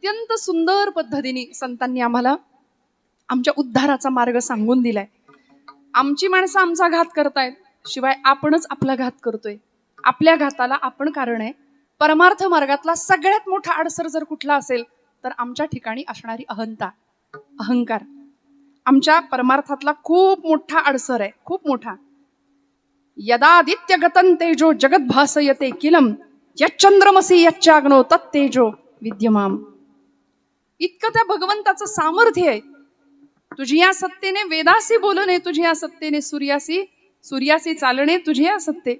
अत्यंत सुंदर पद्धतीने संतांनी आम्हाला आमच्या उद्धाराचा मार्ग सांगून दिलाय. आमची माणसं आमचा घात करतायत, शिवाय आपणच आपला घात करतोय. आपल्या घाताला आपण कारण आहे. परमार्थ मार्गातला सगळ्यात मोठा अडसर जर कुठला असेल तर आमच्या ठिकाणी असणारी अहंता, अहंकार आमच्या परमार्थातला खूप मोठा अडसर आहे, खूप मोठा. यदादित्य गतं तेजो जगत भासयते किलम यच्चंद्रमसी यच्चाग्नो तत्तेजो विद्यमाम. इतकं त्या भगवंताचं सामर्थ्य आहे. तुझी या सत्तेने वेदासी बोलणे, तुझी या सत्तेने सूर्यासी चालणे, तुझी या सत्ते.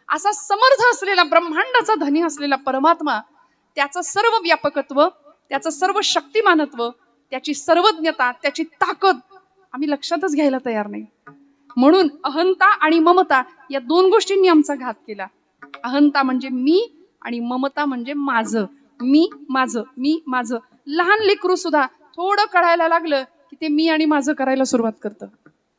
असा समर्थ असलेला, ब्रह्मांडाचा धनी असलेला परमात्मा, त्याचं सर्व व्यापकत्व, त्याचं सर्व शक्तिमानत्व, त्याची सर्वज्ञता, त्याची ताकद आम्ही लक्षातच घ्यायला तयार नाही. म्हणून अहंता आणि ममता या दोन गोष्टींनी आमचा घात केला. अहंता म्हणजे मी आणि ममता म्हणजे माझं, मी माझं, मी माझं. लहान लेकरू सुद्धा थोडं कळायला लागलं की ते मी आणि माझं करायला सुरुवात करतं.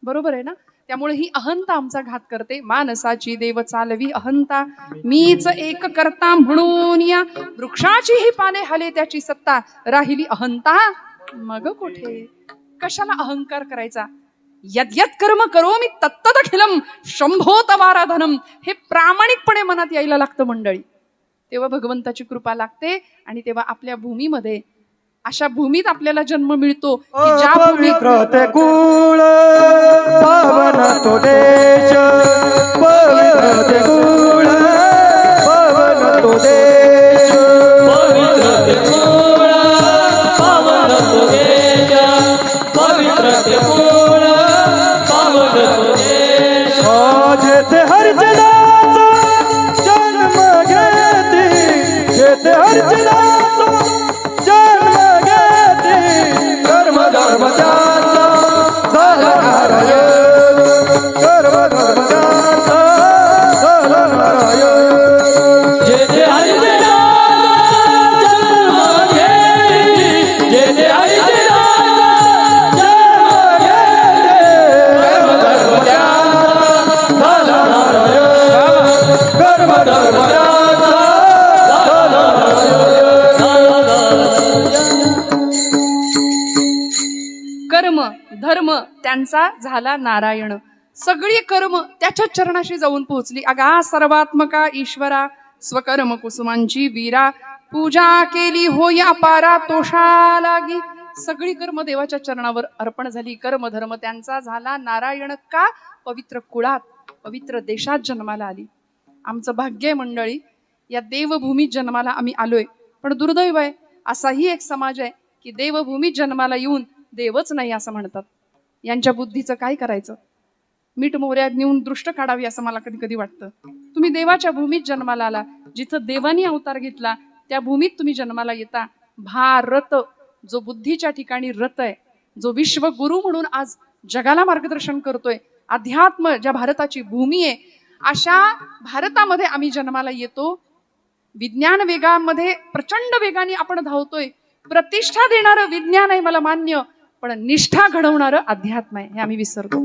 बरोबर आहे ना? त्यामुळे ही अहंता आमचा घात करते. मानसाची देव चालवी अहंता, मीच एक करता म्हणून या वृक्षाची ही पाने हले त्याची सत्ता, राहिली अहंता मग कुठे. कशाला अहंकार करायचा? यद्यत कर्म करोमि तत्तदखिलम शंभो तवाराधनम. हे प्रामाणिकपणे मनात यायला लागतं मंडळी. तेव्हा भगवंताची कृपा लागते आणि तेव्हा आपल्या भूमीमध्ये, अशा भूमीत आपल्याला जन्म मिळतो की ज्या भूमीत कुळ पावन तो देश, पवित्र कुळ पावन तो देश, पवित्र कुळ पावन तो देश, पवित्र कुळ पावन तो देश. जेथे हरिजनाचा जन्म घेते, जेथे हरिजनाचा जन्म घेते, कर्म धर्म त्यांचा झाला नारायण, कर्म धर्म त्यांचा झाला नारायण. जेथे हरिजनाचा जन्म घेते, जेथे हरिजनाचा जन्म घेते, कर्म धर्म त्यांचा झाला नारायण, कर्म धर्म त्यांचा झाला कर्म धर्म त्यांचा झाला नारायण. सगळी कर्म त्याच्या चरणाशी जाऊन पोहोचली. अगा सर्वात्मका ईश्वरा स्वकर्म कुसुमांची वीरा, पूजा केली होय अपारा तोषा लागी. सगळी कर्म देवाच्या चरणावर अर्पण झाली. कर्म धर्म त्यांचा झाला नारायण. का? पवित्र कुळात, पवित्र देशात जन्माला आली. आमचं भाग्य आहे मंडळी, या देवभूमीत जन्माला आम्ही आलोय. पण दुर्दैव आहे, असाही एक समाज आहे की देवभूमीत जन्माला येऊन देवच नाही असं म्हणतात. यांच्या बुद्धीचं काय करायचं? मीठ मोहऱ्यात नेऊन दृष्ट काढावी असं मला कधी कधी वाटतं. तुम्ही देवाच्या भूमीत जन्माला आला, जिथं देवानी अवतार घेतला त्या भूमीत तुम्ही जन्माला येता. भारत जो बुद्धीच्या ठिकाणी रत आहे, जो विश्वगुरु म्हणून आज जगाला मार्गदर्शन करतोय, अध्यात्म ज्या भारताची भूमी आहे, अशा भारतामध्ये आम्ही जन्माला येतो. विज्ञान वेगामध्ये प्रचंड वेगाने आपण धावतोय. प्रतिष्ठा देणारं विज्ञान आहे मला मान्य, पण निष्ठा घडवणारं अध्यात्म आहे हे आम्ही विसरतो.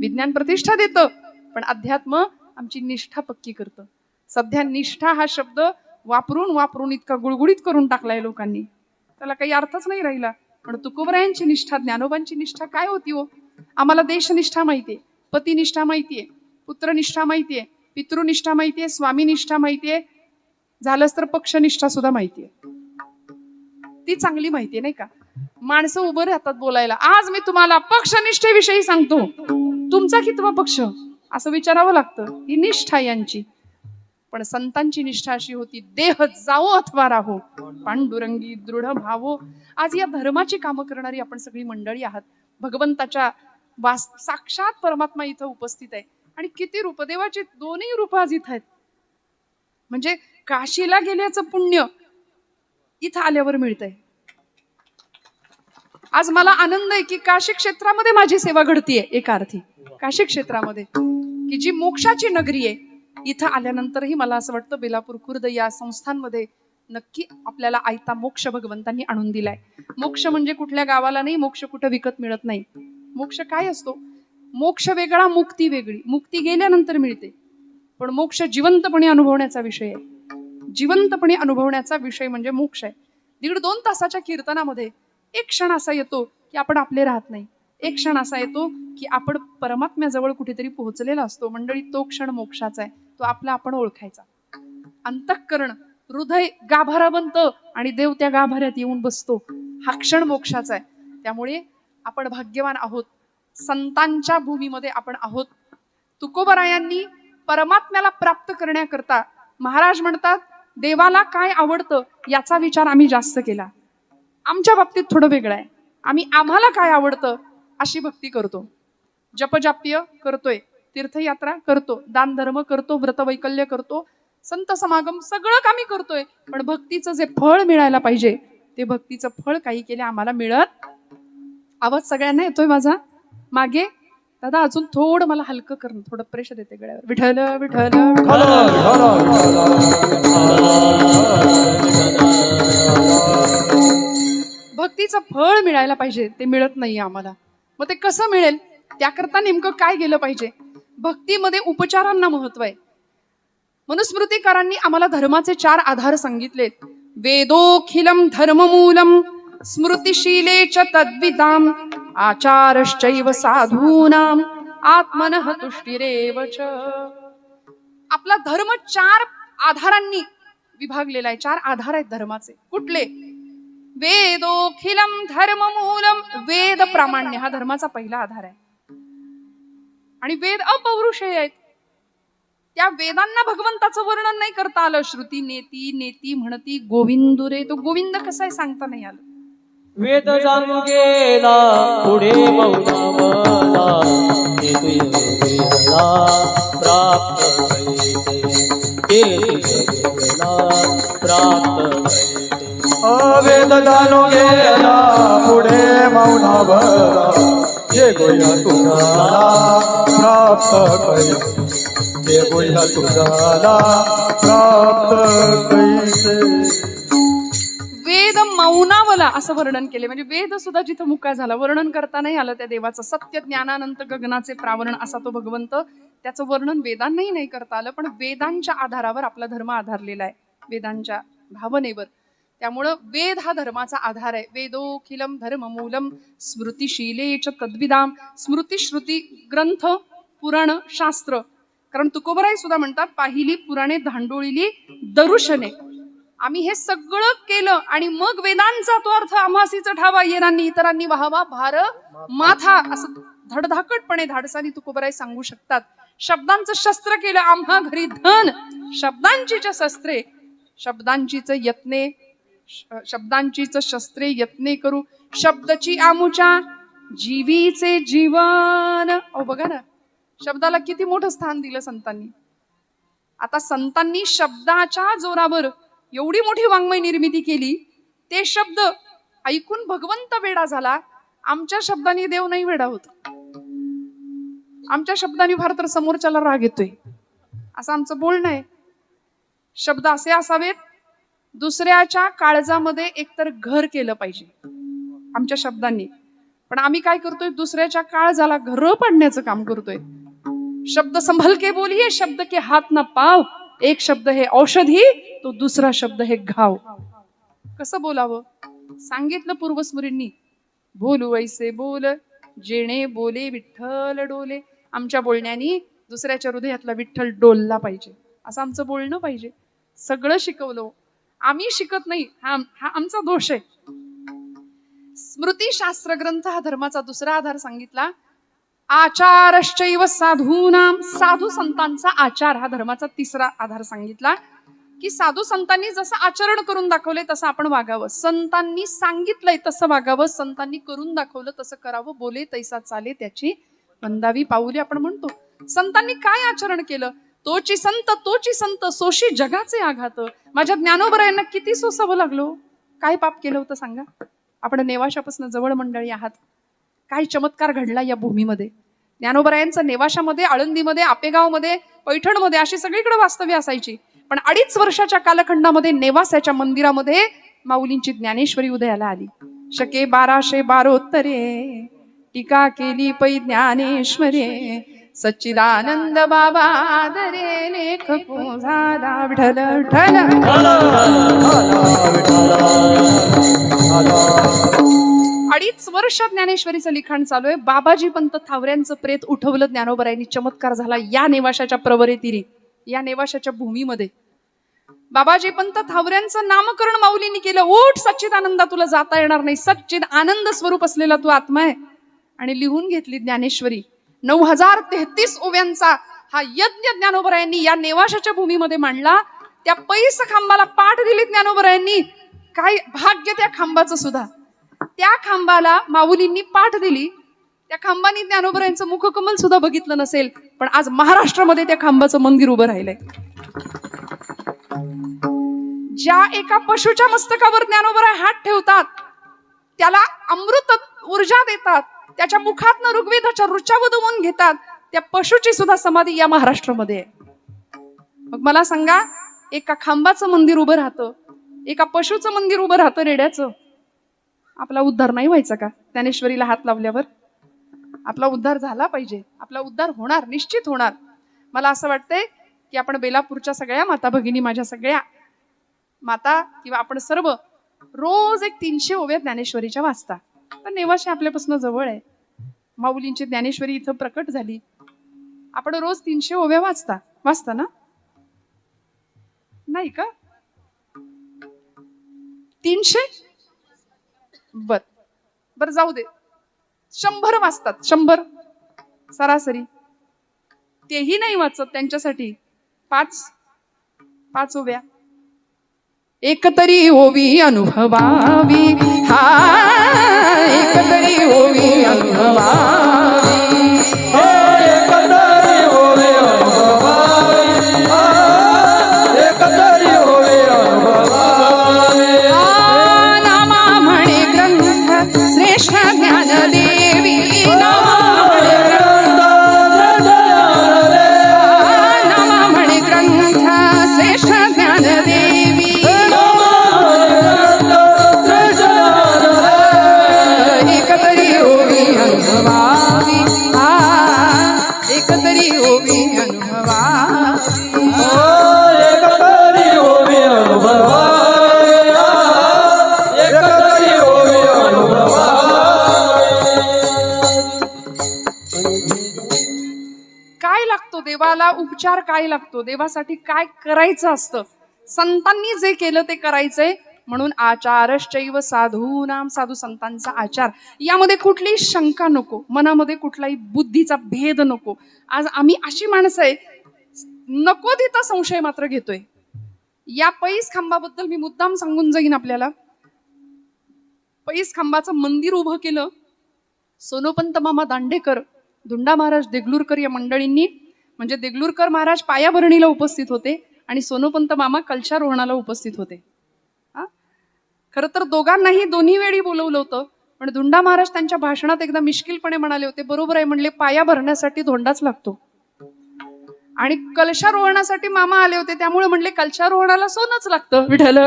विज्ञान प्रतिष्ठा देतं, पण अध्यात्म आमची निष्ठा पक्की करतं. सध्या निष्ठा हा शब्द वापरून वापरून इतका गुळगुळीत करून टाकलाय लोकांनी, त्याला काही अर्थच नाही राहिला. पण तुकोबरायांची निष्ठा, ज्ञानोबांची निष्ठा काय होती हो? आम्हाला देशनिष्ठा माहितीये, पतिनिष्ठा माहितीये, पुत्रनिष्ठा माहितीये, पितृनिष्ठा माहितीये, स्वामीनिष्ठा माहितीये, झालंच तर पक्षनिष्ठा सुद्धा माहितीये. ती चांगली माहितीये नाही का? माणसं उभं राहतात बोलायला, आज मी तुम्हाला पक्षनिष्ठेविषयी सांगतो, तुमचा कितवा पक्ष असं विचारावं लागतं. ही निष्ठा यांची. पण संतांची निष्ठा अशी होती, देह जाओ अथवा राहो, पांडुरंगी दृढ भावो. आज या धर्माची कामं करणारी आपण सगळी मंडळी आहात. भगवंताच्या साक्षात परमात्मा इथं उपस्थित आहे. आणि किती रूप, देवाची दोन्ही रूप आज इथं आहेत. म्हणजे काशीला गेल्याचं पुण्य इथं आल्यावर मिळतंय. आज मला आनंद आहे की काशी क्षेत्रामध्ये माझी सेवा घडतीये. एका अर्थी काशी क्षेत्रामध्ये, की जी मोक्षाची नगरी आहे, इथं आल्यानंतरही मला असं वाटतं बेलापूर खुर्द या संस्थांमध्ये नक्की आपल्याला आयता मोक्ष भगवंतांनी आणून दिलाय. मोक्ष म्हणजे कुठल्या गावाला नाही, मोक्ष कुठं विकत मिळत नाही. मोक्ष काय असतो? मोक्ष वेगळा, मुक्ती वेगळी. मुक्ती गेल्यानंतर मिळते, पण मोक्ष जिवंतपणे अनुभवण्याचा विषय आहे. जिवंतपणे अनुभवण्याचा विषय म्हणजे मोक्ष आहे. 2.5 तासाच्या कीर्तनामध्ये एक क्षण असा येतो की आपण आपले राहत नाही. एक क्षण असा येतो की आपण परमात्म्याजवळ कुठेतरी पोहोचलेला असतो. मंडळी, तो क्षण मोक्षाचा आहे. तो आपला आपण ओळखायचा. अंतःकरण, हृदय गाभारा बनतं आणि देव त्या गाभाऱ्यात येऊन बसतो. हा क्षण मोक्षाचा आहे. त्यामुळे आपण भाग्यवान आहोत. संतांच्या भूमीमध्ये आपण आहोत. तुकोबरायांनी परमात्म्याला प्राप्त करण्याकरता, महाराज म्हणतात, देवाला काय आवडतं याचा विचार आम्ही जास्त केला. आमच्या बाबतीत थोडं वेगळं आहे. आम्हाला काय आवडतं अशी भक्ती करतो. जपजाप्य करतोय, तीर्थयात्रा करतो, दान धर्म करतो, व्रतवैकल्य करतो, संत समागम सगळं आम्ही करतोय. पण भक्तीचं जे फळ मिळायला पाहिजे ते भक्तीचं फळ काही केले आम्हाला मिळत. आवाज सगळ्यांना येतोय माझा मागे? दादा अजून थोडं मला हलकं करणं, थोडं प्रेशर येते गळ्यावर. विठ्ठल विठ्ठल भक्तीचं फळ मिळायला पाहिजे, ते मिळत नाहीये आम्हाला. मग ते कसं मिळेल? त्याकरता नेमकं काय केलं पाहिजे? भक्तीमध्ये उपचारांना महत्व आहे. मनुस्मृतिकारांनी आम्हाला धर्माचे 4 आधार सांगितलेत. वेदोखिलम धर्ममूलम स्मृतिशीले च तद्विदाम आचारश्चैव साधूनाम आत्मनः तुष्टिरेव च. आपला धर्म 4 आधारांनी विभागलेला आहे. 4 आधार आहेत धर्माचे. कुठले? वेदोखिलम धर्ममूलम, वेद प्रामाण्य हा धर्माचा पहिला आधार आहे. आणि वेद अपौरुषेय आहेत. त्या वेदांना भगवंताचं वर्णन नाही करता आलं. श्रुती नेती नेती म्हणती गोविंदुरे, तो गोविंद कसा आहे सांगता नाही आलं. वेद जाणू गेला पुढे मौनावला, वेदला प्राप्त प्राप्त वेद जाणू गेला पुढे मौनावला, जे गोया तुझाला प्राप्त कैसे, जे गोया तुझाला प्राप्त कैसे. वेद मौनावला असं वर्णन केले. म्हणजे वेद सुद्धा जिथं मुका झाला, वर्णन करता नाही आलं त्या देवाचं. सत्य ज्ञानानंत गगनाचे प्रावरण असा तो भगवंत, त्याचं वर्णन वेदांनाही नाही करता आलं. पण वेदांच्या आधारावर आपला धर्म आधारलेला आहे, वेदांच्या भावनेवर. त्यामुळं वेद हा धर्माचा आधार आहे. वेदोखिलम धर्ममूलम स्मृतिशीले च तद्विदाम. स्मृती, श्रुती, ग्रंथ, पुराण, शास्त्र. कारण तुकोबराई सुद्धा म्हणतात, पाहिली पुराणे धांडोळीली दरुशने. आम्ही हे सगळं केलं आणि मग वेदांचा तो अर्थ आम्हासीच ठावा, येरांनी इतरांनी व्हावा भार माथा, असं धडधाकटपणे धाडसानी तुकोबराई सांगू शकतात. शब्दांचं शस्त्र केलं आम्हा घरी धन, शब्दांचीच शस्त्रे, शब्दांचीच यत्ने, शब्दांचीच शस्त्रे यत्ने करू, शब्दची आमुच्या जीवीचे जीवन. अहो बघा ना, शब्दाला किती मोठं स्थान दिलं संतांनी. आता संतांनी शब्दाच्या जोरावर एवढी मोठी वाङ्मय निर्मिती केली. ते शब्द ऐकून भगवंत वेडा झाला. आमच्या शब्दांनी देव नाही वेडा होत. आमच्या शब्दांनी फार तर समोरच्याला राग येतोय, असं आमचं बोलणं आहे. शब्द असे असावेत, दुसऱ्याच्या काळजामध्ये एकतर घर केलं पाहिजे आमच्या शब्दांनी. पण आम्ही काय करतोय? दुसऱ्याच्या काळजाला घर पाडण्याचं काम करतोय. शब्द संभल के बोलिये, शब्द के हात ना पाव. एक शब्द हे औषधी, तो दुसरा शब्द हे घाव. कसं बोलावं? सांगितलं पूर्वस्मरींनी, बोलू ऐसे बोल जेणे बोले विठ्ठल डोले. आमच्या बोलण्यानी दुसऱ्याच्या हृदयातला विठ्ठल डोलला पाहिजे, असं आमचं बोलणं पाहिजे. सगळं शिकवलं, आम्ही शिकत नाही, हा आमचा दोष आहे. स्मृती शास्त्र ग्रंथ हा धर्माचा दुसरा आधार सांगितला. आचारश्चैव साधूनाम, साधू संतांचा आचार हा धर्माचा तिसरा आधार सांगितला. की साधू संतांनी जसं आचरण करून दाखवले तसं आपण वागावं. संतांनी सांगितलंय तसं वागावं, संतांनी करून दाखवलं तसं करावं. बोले तैसा चाले त्याची वंदावी पाऊले आपण म्हणतो. संतांनी काय आचरण केलं? तोची संत सोशी जगाचे आघात. माझ्या ज्ञानोबरायांना किती सोसावं लागलो. काय पाप केलं होतं सांगा? आपण नेवाशापासून जवळ मंडळी आहात. काय चमत्कार घडला या भूमीमध्ये. ज्ञानोबरायांचं नेवाशामध्ये, आळंदीमध्ये, आपेगावमध्ये, पैठणमध्ये अशी सगळीकडे वास्तव्य असायची. पण 2.5 वर्षाच्या कालखंडामध्ये नेवासाच्या मंदिरामध्ये माऊलींची ज्ञानेश्वरी उदयाला आली. शके 1212 टीका केली पै ज्ञानेश्वरे, सच्चिदानंद बाबा दरे लेख झाला विठ्ठल विठ्ठल. अडीच वर्ष ज्ञानेश्वरीचं लिखाण चालू आहे. बाबाजी पंत थावऱ्यांचं प्रेत उठवलं ज्ञानोबरायांनी. चमत्कार झाला या नेवाशाच्या प्रवरेतीरी, या नेवाशाच्या भूमीमध्ये. बाबाजी पंत थावऱ्यांचं नामकरण माऊलींनी केलं. उठ सच्चिदानंदा, तुला जाता येणार नाही. सच्चिद आनंद स्वरूप असलेला तू आत्मा आहे. आणि लिहून घेतली ज्ञानेश्वरी. 9033 ओव्यांचा हा यज्ञ ज्ञानोबरायांनी या नेवाशाच्या भूमीमध्ये मांडला. त्या पैस खांबाला पाठ दिली ज्ञानोबरायांनी. काय भाग्य त्या खांबाचं सुद्धा. त्या खांबाला माऊलींनी पाठ दिली. त्या खांबानी ज्ञानोबरायांचं मुखकमल सुद्धा बघितलं नसेल, पण आज महाराष्ट्रामध्ये त्या खांबाचं मंदिर उभं राहिलंय. ज्या एका पशुच्या मस्तकावर ज्ञानोबराय हात ठेवतात, त्याला अमृत ऊर्जा देतात, त्याच्या मुखातनं ऋग्वेदाच्या ऋचा वदवून घेतात, त्या पशुची सुद्धा समाधी या महाराष्ट्रामध्ये आहे. मग मला सांगा, एका खांबाचं मंदिर उभं राहतं, एका पशुचं मंदिर उभं राहतं रेड्याचं. आपला उद्धार नाही व्हायचा का ज्ञानेश्वरीला हात लावल्यावर? आपला उद्धार झाला पाहिजे. आपला उद्धार होणार, निश्चित होणार. मला असं वाटतंय की आपण बेलापूरच्या सगळ्या माता भगिनी, माझ्या सगळ्या माता किंवा आपण सर्व रोज एक 300 ओव्या ज्ञानेश्वरीच्या वाचता. तर नेवाशी आपल्यापासून जवळ आहे. माऊलींची ज्ञानेश्वरी इथं प्रकट झाली. आपण रोज 300 ओव्या वाचता ना? नाही का? 300? बर जाऊ दे. 100 वाचतात. 100 सरासरी. तेही नाही वाचत त्यांच्यासाठी 5 ओव्या. एक तरी ओवी अनुभवावी, हा एक तरी ओवी अनुभवावी. नामा म्हणे ग्रंथ श्रेष्ठ ज्ञानदेवी. नामा म्हणे ग्रंथ श्रेष्ठ ज्ञानदेवी. एकतरी ओवी अनुभवावी, एकतरी ओवी अनुभवावी. एकतरी ओवी अनुभवावी, एकतरी ओवी अनुभवावी. काय लागतो देवाला? उपचार काय लागतो? देवासाठी काय करायचं असतं? संतांनी जे केलं ते करायचंय. म्हणून आचारश्चैव साधूनाम, साधू संतांचा आचार. यामध्ये कुठलीही शंका नको, मनामध्ये कुठलाही बुद्धीचा भेद नको. आज आम्ही अशी माणसं आहे, नको तिथं संशय मात्र घेतोय. या पैस खांबाबद्दल मी मुद्दाम सांगून जाईन आपल्याला. पैस खांबाचं मंदिर उभं केलं सोनोपंत मामा दांडेकर, धुंडा महाराज देगलूरकर या मंडळींनी. म्हणजे देगलूरकर महाराज पायाभरणीला उपस्थित होते आणि सोनोपंत मामा कलशारोहणाला उपस्थित होते. खरं तर दोघांनाही दोन्ही वेळी बोलवलं होतं, पण धुंडा महाराज त्यांच्या भाषणात एकदा मिश्किलपणे म्हणाले होते, बरोबर आहे म्हणले, पाया भरण्यासाठी धोंडाच लागतो. आणि कलशारोहणासाठी मामा आले होते, त्यामुळे म्हणले कलशारोहणाला सोनच लागतं. विठ्ठल.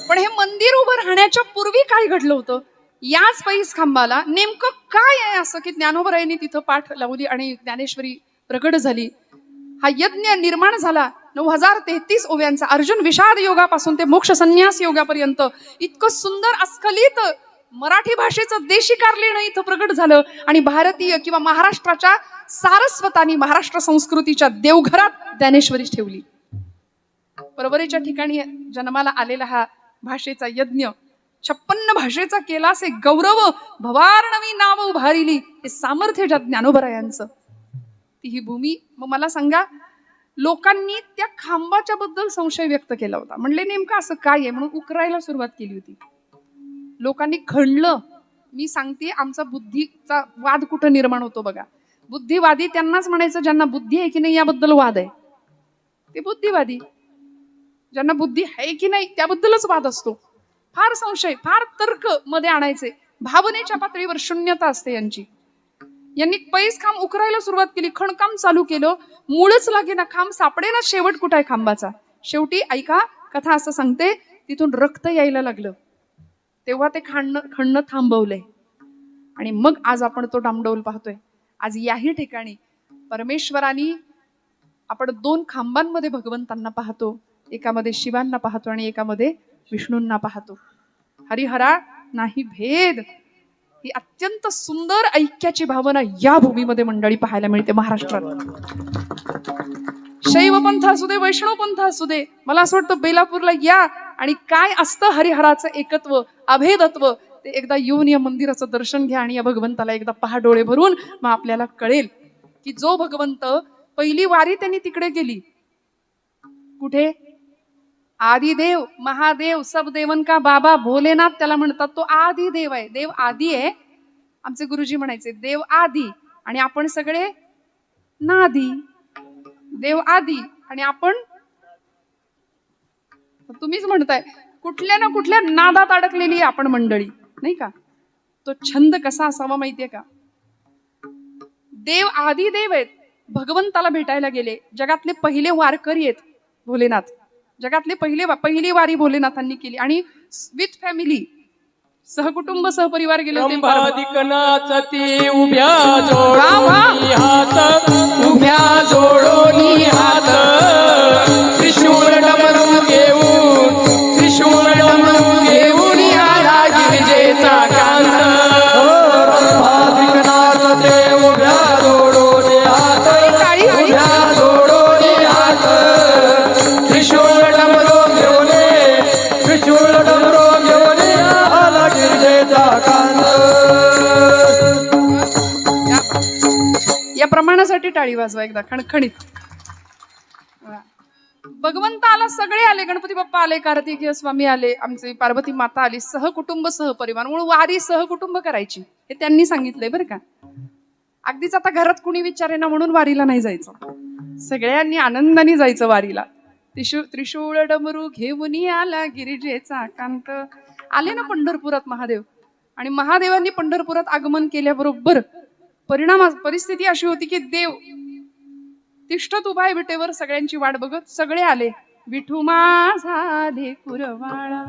पण हे मंदिर उभं राहण्याच्या पूर्वी काय घडलं होतं? याच पैस खांबाला नेमकं काय आहे असं की ज्ञानोबरायांनी तिथं पाठ लावली आणि ज्ञानेश्वरी प्रकट झाली. हा यज्ञ निर्माण झाला 9033 ओव्यांचा. अर्जुन विषाद योगापासून ते मोक्ष संन्यास योगापर्यंत इतकं सुंदर अस्खलित मराठी भाषेचं देशिकारलेणं इथं प्रकट झालं. आणि भारतीय किंवा महाराष्ट्राच्या सारस्वतानी महाराष्ट्र संस्कृतीच्या देवघरात ज्ञानेश्वरी ठेवली. परवरीच्या ठिकाणी जन्माला आलेला हा भाषेचा यज्ञ 56 भाषेचा केलासे गौरव, भवारणवी नाव उभारिली. हे सामर्थ्य ज्या ज्ञानोबरायांचं, ती ही भूमी. मग मला सांगा, लोकांनी त्या खांबाच्या बद्दल संशय व्यक्त केला होता. म्हणले नेमकं असं काय आहे, म्हणून उकरायला सुरुवात केली होती. लोकांनी खणलं. मी सांगते, आमचा बुद्धीचा वाद कुठं निर्माण होतो बघा. बुद्धिवादी त्यांनाच म्हणायचं ज्यांना बुद्धी आहे की नाही याबद्दल वाद आहे, ते बुद्धिवादी. ज्यांना बुद्धी आहे की नाही त्याबद्दलच वाद असतो. फार संशय, फार तर्क मध्ये आणायचे. भावनेच्या पातळीवर शून्यता असते यांची. यांनी पैस खांब उकरायला सुरुवात केली, खणकाम चालू केलं. मूळच लागेना, खांब सापडेना. शेवट कुठं आहे खांबाचा? शेवटी ऐका, कथा असं सांगते, तिथून रक्त यायला लागलं. तेव्हा ते खणणं थांबवलंय आणि मग आज आपण तो डामडौल पाहतोय. आज याही ठिकाणी परमेश्वराने आपण 2 खांबांमध्ये भगवंतांना पाहतो, एकामध्ये शिवांना पाहतो आणि एकामध्ये विष्णूंना पाहतो. हरिहरा नाही भेद, ही अत्यंत सुंदर ऐक्याची भावना या भूमीमध्ये मंडळी पाहायला मिळते महाराष्ट्रात. शैव पंथ असू दे, वैष्णव पंथ असू दे, मला असं वाटतं बेलापूरला या आणि काय असतं हरिहराचं एकत्व, अभेदत्व, ते एकदा येऊन या मंदिराचं दर्शन घ्या आणि या भगवंताला एकदा पहा डोळे भरून. मग आपल्याला कळेल की जो भगवंत पहिली वारी त्यांनी तिकडे गेली, कुठे? आदिदेव महादेव सब देवन का बाबा भोलेनाथ त्याला म्हणतात. तो आदी देव आहे, देव आदी आहे. आमचे गुरुजी म्हणायचे देव आदी आणि आपण सगळे नादी. देव आदी आणि आपण, तुम्हीच म्हणताय, कुठल्या ना कुठल्या नादात अडकलेली आपण मंडळी, नाही का? तो छंद कसा असावा माहितीये का? देव आदी देव आहेत, भगवंताला भेटायला गेले. जगातले पहिले वारकरी आहेत भोलेनाथ, जगातले पहिली वारी भोलेनाथांनी केली आणि विथ फॅमिली, सहकुटुंब सहपरिवार गेले होते. नाचती उभ्या जोडोनी हात, उभ्या जोडोनी हात, त्रिशूळ डमरू घेऊन, त्रिशूळ डमरू घेऊन आला गिरिजेचा कांत. नाचते उभ्या जोडोनी हात, उभ्या जोडोनी हात, त्रिशूळ डमरू घेऊन, त्रिशूळ डमरू घेऊन आला गिरिजेचा कांत. या प्रमाणासाठी टाळी वाजवा एकदा खणखणीत. भगवंत आला, सगळे आले, गणपती बाप्पा आले, कार्तिकेय स्वामी आले, आमचे पार्वती माता आली, सहकुटुंब सहपरिवार. म्हणून वारी सहकुटुंब करायची हे त्यांनी सांगितलंय बरं का. अगदीच आता घरात कुणी विचारे ना म्हणून वारीला नाही जायचं, सगळ्यांनी आनंदाने जायचं वारीला. त्रिशूळ डमरू घेऊन आला गिरिजेचा कांत. आले ना पंढरपुरात महादेव, आणि महादेवांनी पंढरपुरात आगमन केल्याबरोबर परिस्थिती अशी होती की देव तिष्ठत उभा आहे विटेवर, सगळ्यांची वाट बघत. सगळे आले. विठू माझा लेकुरवाळा,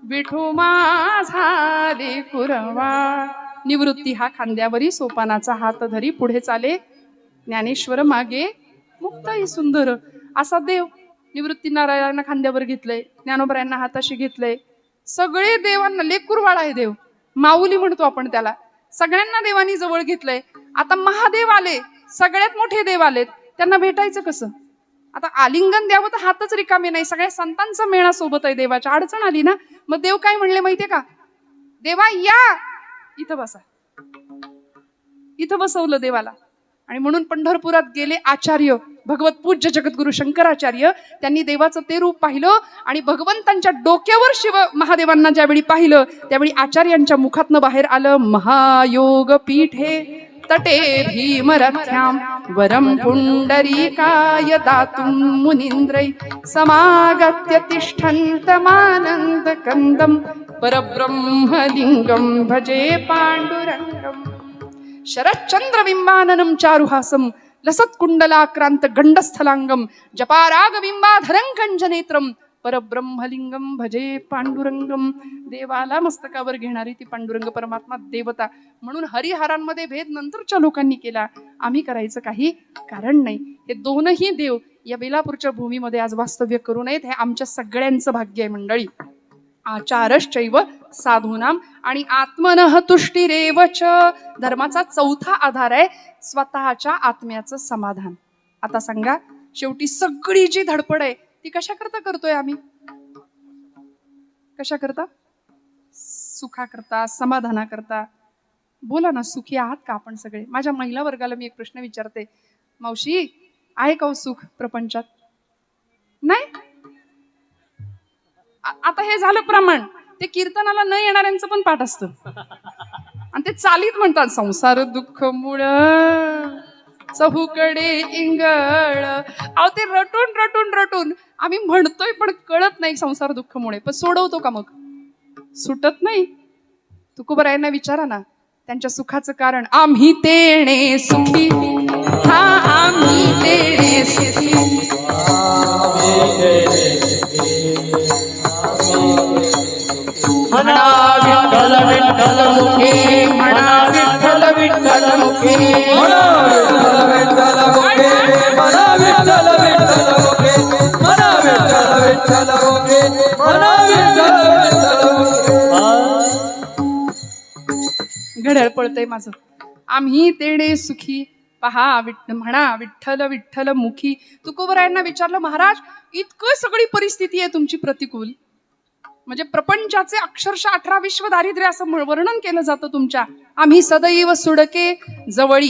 विठू माझा लेकुरवाळा. निवृत्ती हा खांद्यावरी सोपानाचा हात धरी पुढे चाले, ज्ञानेश्वर मागे मुक्ताई सुंदर. असा देव निवृत्ती नारायणांना खांद्यावर घेतलंय, ज्ञानोबरायांना हाताशी घेतलंय. सगळे देवांना लेकुरवाळा आहे देव, माऊली म्हणतो आपण त्याला. सगळ्यांना देवानी जवळ घेतलंय. आता महादेव आले, सगळ्यात मोठे देव आलेत, त्यांना भेटायचं कसं? आता आलिंगन द्यावं तर हातच रिकामे नाही, सगळ्या संतांचा मेळा सोबत आहे. देवाच्या अडचण आली ना, मग देव काय म्हणले माहितीये का? देवा या इथं बसा. इथं बसवलं देवाला. आणि म्हणून पंढरपुरात गेले आचार्य, भगवत पूज्य जगद्गुरु शंकराचार्य. त्यांनी देवाचं ते रूप पाहिलं आणि भगवंतांच्या डोक्यावर शिव महादेवांना ज्यावेळी पाहिलं त्यावेळी आचार्यांच्या मुखातनं बाहेर आलं, महायोग पीठे तटे भीमरथ्याम वरम पुंडरीकाय दातुं मुनींद्रै समागत्य तिष्ठन्तमानंद कंदम परब्रह्मलिंगम भजे पांडुरंगम. शरच्चंद्र बिंबाननं चारुहासं लसत्कुंडलाक्रांत गंडस्थलांगम जपाराग बिंबाधरं कंजनेत्रम परब्रह्मलिंगम भजे पांडुरंगम. देवाला मस्तकावर घेणारी ती पांडुरंग परमात्मा देवता. म्हणून हरिहरांमध्ये भेद नंतरच्या लोकांनी केला, आम्ही करायचं काही कारण नाही. हे दोनही देव या बेलापूरच्या भूमीमध्ये आज वास्तव्य करू नयेत, हे आमच्या सगळ्यांचं भाग्य आहे मंडळी. आचारश्चैव साधूनाम आणि आत्मनः तुष्टिरेवच. धर्माचा चौथा आधार आहे स्वतःच्या आत्म्याचं समाधान. आता सांगा, शेवटी सगळी जी धडपड आहे ती कशा करता करतोय आम्ही? कशा करता? सुखा करता, समाधाना करता. बोला ना, सुखी आहात का आपण सगळे? माझ्या महिला वर्गाला मी एक प्रश्न विचारते, मावशी आहे का हो सुख प्रपंचात? नाही. आता हे झालं प्रमाण. ते कीर्तनाला न येणाऱ्यांचं पण पाठ असतं आणि ते चालीत म्हणतात, संसार दुःख मुळ चहूकडे इंगळ. अहो ते रटून रटून रटून आम्ही म्हणतोय पण कळत नाही संसार दुःख मुळे. पण सोडवतो का? मग सुटत नाही. तुकोबरायांना विचारा ना, त्यांच्या सुखाचं कारण, आम्ही तेणे सुखी, हा आम्ही तेणे सुखी, विठ्ठल मुखी म्हणा विठ्ठल विठ्ठल मुखी म्हणा विठ्ठल विठ्ठल मुखी म्हणा विठ्ठल विठ्ठल मुखी म्हणा विठ्ठल विठ्ठल मुखी म्हणा विठ्ठल विठ्ठल मुखी. घड्याळ पळतंय माझं. आम्ही तेडे सुखी पहा म्हणा विठ्ठल विठ्ठल मुखी. तुकोबरायांना विचारलं, महाराज इतकं सगळी परिस्थिती आहे तुमची प्रतिकूल, म्हणजे प्रपंचाचे अक्षरशः 18 विश्व दारिद्र्य असं वर्णन केलं जातं तुमच्या. आम्ही सदैव सुडके जवळी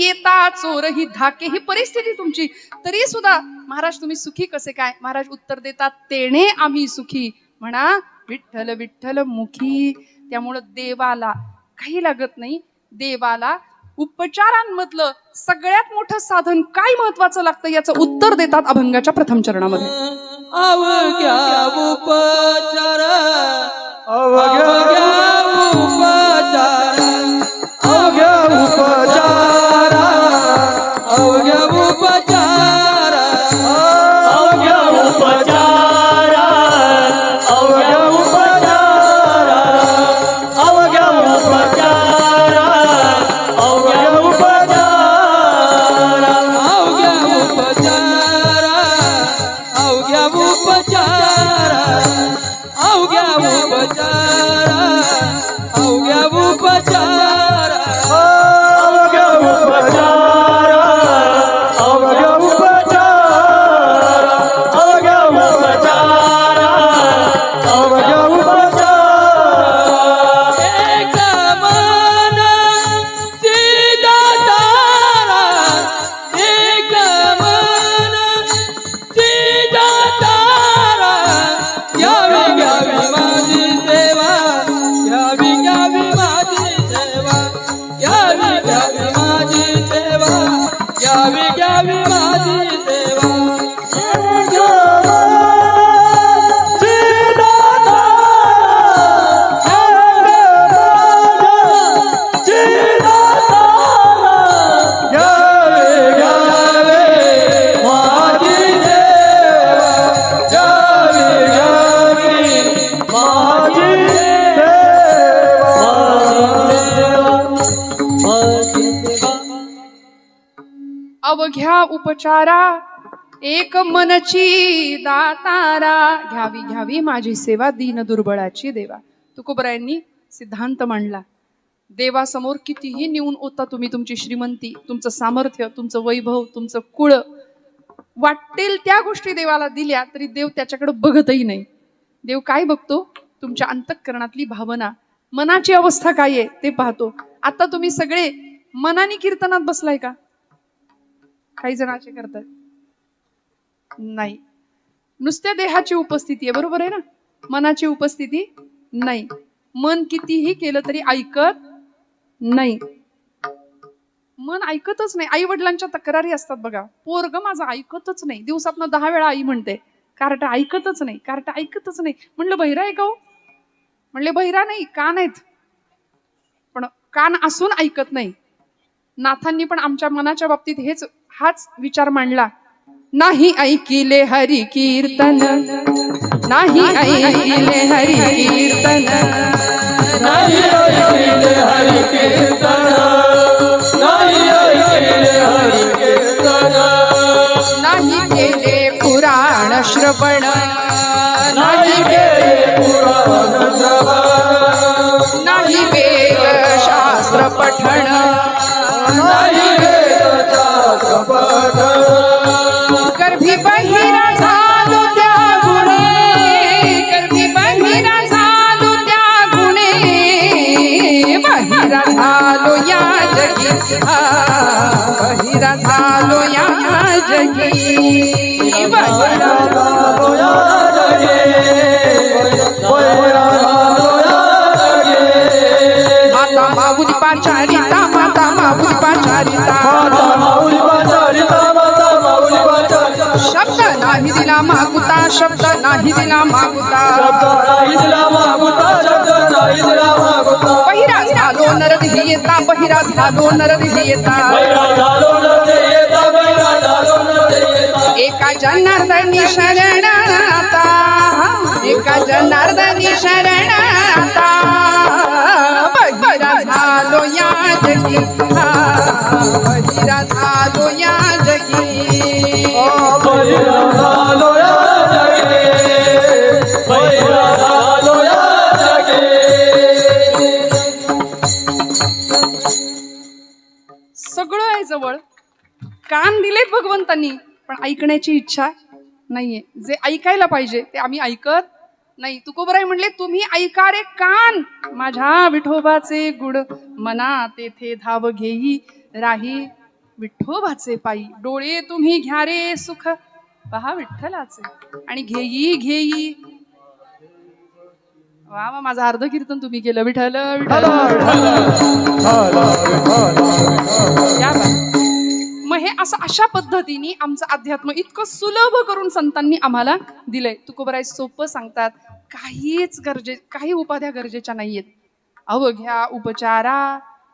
येता चोर ही धाके, ही परिस्थिती तुमची, तरी सुद्धा महाराज तुम्ही सुखी कसे काय? महाराज उत्तर देतात, तेने आम्ही सुखी म्हणा विठ्ठल विठ्ठल मुखी. त्यामुळं देवाला काही लागत नाही. देवाला उपचारांमधलं सगळ्यात मोठं साधन काय महत्वाचं लागतं याचं उत्तर देतात अभंगाच्या प्रथम चरणामध्ये. अवघ्या उपचार अवघ्या उपचार अवघ्या उपचार अवघ्या उपचार अवघ्या उपचार अवघ्या उपचार अवघ्या उपचार अवघ्या उपचार अवघ्या उपचार अवघ्या उपचार अवघ्या उपचार अवघ्या उपचार अवघ्या उपचार अवघ्या उपचार अवघ्या उपचार अवघ्या उपचार एक मन सीधा तारा एक मन सीधा तारा घ्यावी घ्यावी माझी सेवा घ्यावी घ्यावी माझी सेवा घ्यावी घ्यावी माझी सेवा घ्यावी घ्यावी माझी सेवा अवघ्या उपचारा एक मनची दातारा घ्यावी घ्यावी माझी सेवा दीन दुर्बळाची देवा. तुकोबरायांनी सिद्धांत मांडला, देवासमोर कितीही नेऊन होता तुम्ही तुमची श्रीमंती, तुमचं सामर्थ्य, तुमचं वैभव, तुमचं कुळ, वाटेल त्या गोष्टी देवाला दिल्या तरी देव त्याच्याकडे बघतही नाही. देव काय बघतो? तुमच्या अंतःकरणातली भावना, मनाची अवस्था काय आहे ते पाहतो. आता तुम्ही सगळे मनाने कीर्तनात बसलाय का? काही जण असे करतात नाही. नुसत्या देहाची उपस्थिती आहे, बरोबर आहे ना, मनाची उपस्थिती नाही. मन कितीही केलं तरी ऐकत नाही, मन ऐकतच नाही. आई वडिलांच्या तक्रारी असतात बघा, पोरग माझं ऐकतच नाही, दिवसातनं 10 वेळा आई म्हणते, कार्ट ऐकतच नाही, कार्ट ऐकतच नाही. म्हणलं बहिरा आहे का हो? म्हणले बहिरा नाही, कान आहेत, पण कान असून ऐकत नाही. नाथांनी पण आमच्या मनाच्या बाबतीत हाच विचार मांडला. नाही ऐकिले हरी कीर्तन, नाही ऐकिले हरी कीर्तन, नाही ऐकिले हरी कीर्तन, नाही ऐकिले हरी कीर्तन, नाही केले पुराण श्रवण, नाही केले पुराण श्रवण, नाही वेद शास्त्र पठण, नाही वेद शास्त्र पठण, गर्भी बहिरा झालो त्या गुणे, गर्भी बहिरा झालो त्या गुणे, बहिरा झालो या जगी, बहिरा झालो या जगी, बहिरा झालो या जगी, बहिरा झालो या जगी. माता माऊली पाचारिता, माता माऊली पाचारिता, माता माऊली पाचारिता, माता माऊली पाचारिता. शब्द नाही दिला मागुता, शब्द नाही दिला मागुता, शब्द नाही दिला मागुता, शब्द नाही दिला मागुता. बहिरा झालो नरदेही येता, बहिरा झालो नरदेही येता, बहिरा झालो नरदेही येता, बहिरा झालो नरदेही येता. एका जनार्दनी शरण आता, एका जनार्दनी शरण आता, जगी बहिरा झालो या जगी बहिरा झालो या जगी बहिरा झालो या जगी सगळं आहे जवळ कान दिलेत भगवंतांनी पण ऐकण्याची इच्छा नाहीये जे ऐकायला पाहिजे ते आम्ही ऐकत नाही तुकोबराय म्हणले तुम्ही ऐका रे कान माझ्या विठोबाचे गुण मना तेथे धाव घेई राही विठोबाचे पायी डोळे तुम्ही घ्या रे सुख पहा विठ्ठलाचे आणि घेई घेई वा वा माझं अर्ध कीर्तन तुम्ही केलं विठ्ठल विठ्ठल या बा. मग हे असं अशा पद्धतीने आमचं अध्यात्म इतकं सुलभ करून संतांनी आम्हाला दिलंय तुकोबराय सोपं सांगतात काही उपाध्या गरजेच्या नाहीयेत अवघ्या उपचारा